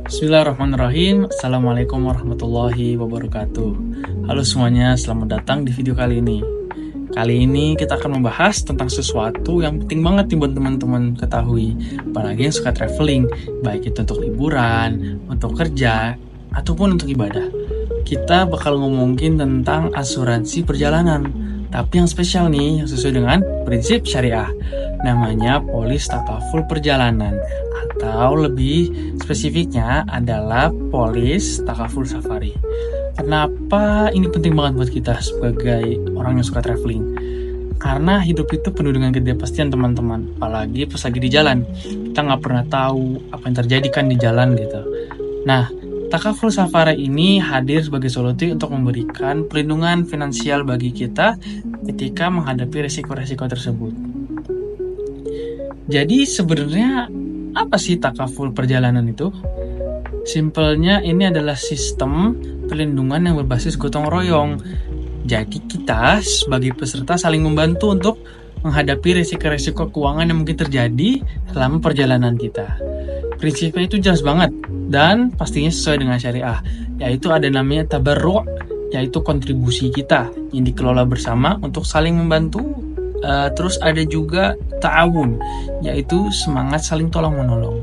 Bismillahirrahmanirrahim. Assalamualaikum warahmatullahi wabarakatuh. Halo semuanya, selamat datang di video kali ini. Kali ini kita akan membahas tentang sesuatu yang penting banget nih buat teman-teman ketahui, apalagi yang suka traveling, baik itu untuk liburan, untuk kerja, ataupun untuk ibadah. Kita bakal ngomongin tentang asuransi perjalanan, tapi yang spesial nih, yang sesuai dengan prinsip syariah. Namanya polis takaful perjalanan, atau lebih spesifiknya adalah polis takaful safari. Kenapa ini penting banget buat kita sebagai orang yang suka traveling? Karena hidup itu penuh dengan ketidakpastian teman-teman, apalagi pas lagi di jalan. Kita nggak pernah tahu apa yang terjadi kan di jalan gitu. Nah, takaful safari ini hadir sebagai solusi untuk memberikan perlindungan finansial bagi kita ketika menghadapi resiko-resiko tersebut. Jadi sebenarnya apa sih takaful perjalanan itu? Simpelnya ini adalah sistem perlindungan yang berbasis gotong royong. Jadi kita sebagai peserta saling membantu untuk menghadapi resiko-resiko keuangan yang mungkin terjadi selama perjalanan kita. Prinsipnya itu jelas banget dan pastinya sesuai dengan syariah, yaitu ada namanya tabarru', yaitu kontribusi kita yang dikelola bersama untuk saling membantu. Terus ada juga ta'awun, yaitu semangat saling tolong-menolong.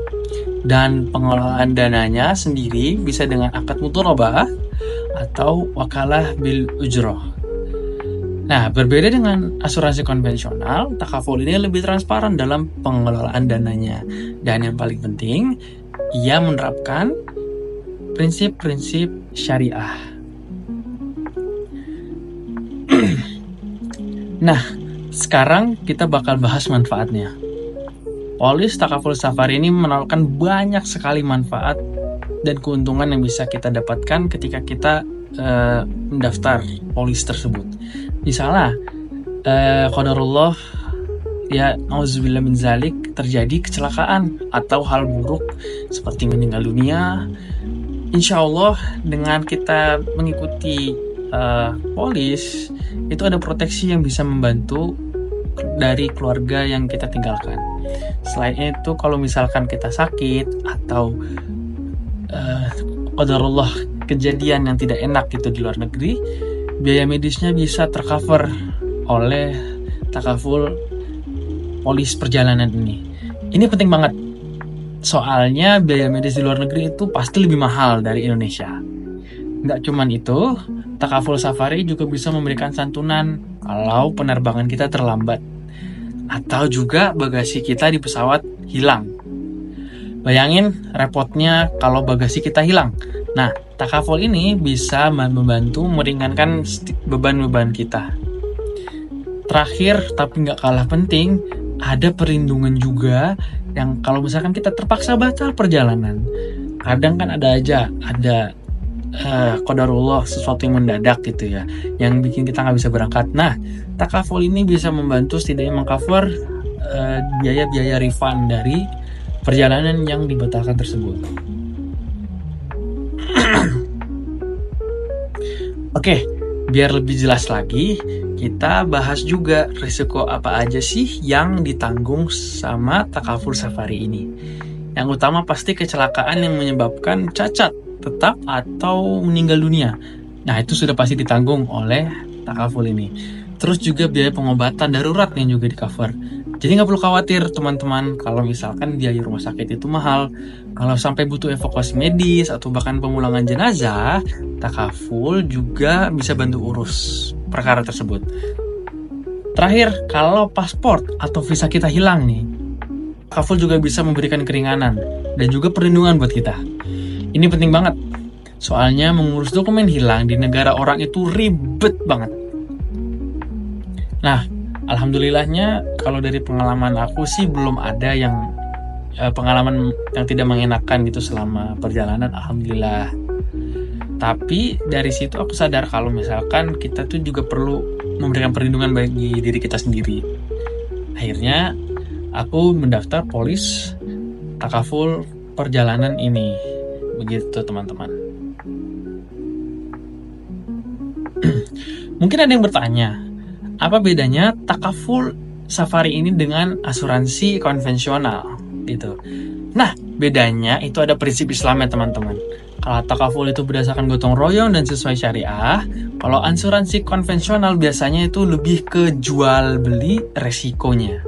Dan pengelolaan dananya sendiri bisa dengan akad mudharabah atau wakalah bil ujroh. Nah, berbeda dengan asuransi konvensional, takaful ini lebih transparan dalam pengelolaan dananya. Dan yang paling penting, ia menerapkan prinsip-prinsip syariah. Nah, sekarang kita bakal bahas manfaatnya. Polis takaful safari ini menawarkan banyak sekali manfaat dan keuntungan yang bisa kita dapatkan ketika kita mendaftar polis tersebut. Misalnya, qadarullah, ya nauzubillah min zalik, terjadi kecelakaan atau hal buruk seperti meninggal dunia. Insya Allah dengan kita mengikuti polis, itu ada proteksi yang bisa membantu dari keluarga yang kita tinggalkan. Selain itu, kalau misalkan kita sakit atau qadarullah kejadian yang tidak enak gitu di luar negeri, biaya medisnya bisa tercover oleh takaful polis perjalanan ini. Ini penting banget, soalnya biaya medis di luar negeri itu pasti lebih mahal dari Indonesia. Nggak cuman itu, takaful safari juga bisa memberikan santunan kalau penerbangan kita terlambat atau juga bagasi kita di pesawat hilang. Bayangin repotnya kalau bagasi kita hilang. Nah, takaful ini bisa membantu meringankan beban-beban kita. Terakhir, tapi nggak kalah penting, ada perlindungan juga yang kalau misalkan kita terpaksa batal perjalanan. Kadang kan ada qadarullah, sesuatu yang mendadak gitu ya, yang bikin kita nggak bisa berangkat. Nah, takaful ini bisa membantu setidaknya mengcover biaya-biaya refund dari perjalanan yang dibatalkan tersebut. Oke, biar lebih jelas lagi, kita bahas juga risiko apa aja sih yang ditanggung sama takaful safari ini. Yang utama pasti kecelakaan yang menyebabkan cacat tetap atau meninggal dunia. Nah, itu sudah pasti ditanggung oleh takaful ini. Terus juga biaya pengobatan darurat yang juga di-cover. Jadi nggak perlu khawatir teman-teman kalau misalkan biaya rumah sakit itu mahal. Kalau sampai butuh evakuasi medis atau bahkan pemulangan jenazah, takaful juga bisa bantu urus perkara tersebut. Terakhir, kalau paspor atau visa kita hilang nih, takaful juga bisa memberikan keringanan dan juga perlindungan buat kita. Ini penting banget, soalnya mengurus dokumen hilang di negara orang itu ribet banget. Nah, alhamdulillahnya kalau dari pengalaman aku sih belum ada yang pengalaman yang tidak mengenakan gitu selama perjalanan, alhamdulillah. Tapi dari situ aku sadar kalau misalkan kita tuh juga perlu memberikan perlindungan bagi diri kita sendiri. Akhirnya aku mendaftar polis takaful perjalanan ini. Begitu teman-teman. Mungkin ada yang bertanya, apa bedanya takaful safari ini dengan asuransi konvensional gitu? Nah, bedanya itu ada prinsip Islam ya teman-teman. Kalau takaful itu berdasarkan gotong royong dan sesuai syariah, kalau asuransi konvensional biasanya itu lebih ke jual beli resikonya.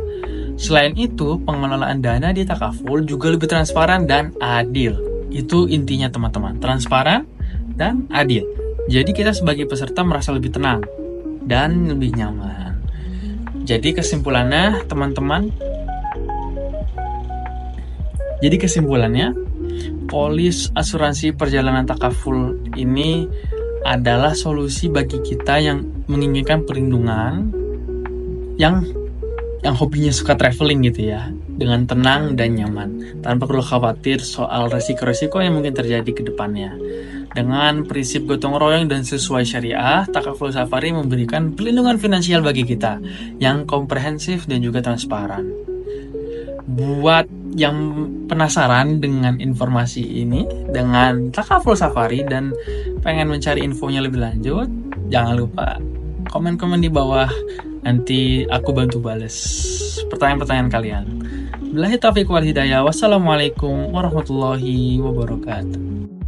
Selain itu, pengelolaan dana di takaful juga lebih transparan dan adil. Itu intinya teman-teman, transparan dan adil. Jadi kita sebagai peserta merasa lebih tenang dan lebih nyaman. Jadi kesimpulannya teman-teman, polis asuransi perjalanan takaful ini adalah solusi bagi kita yang menginginkan perlindungan, yang hobinya suka traveling gitu ya, dengan tenang dan nyaman, tanpa perlu khawatir soal resiko-resiko yang mungkin terjadi ke depannya. Dengan prinsip gotong royong dan sesuai syariah, Takaful Safari memberikan perlindungan finansial bagi kita yang komprehensif dan juga transparan. Buat yang penasaran dengan informasi ini, dengan Takaful Safari dan pengen mencari infonya lebih lanjut, jangan lupa komen-komen di bawah. Nanti aku bantu bales pertanyaan-pertanyaan kalian. Billahi taufiq wal hidayah. Wassalamualaikum warahmatullahi wabarakatuh.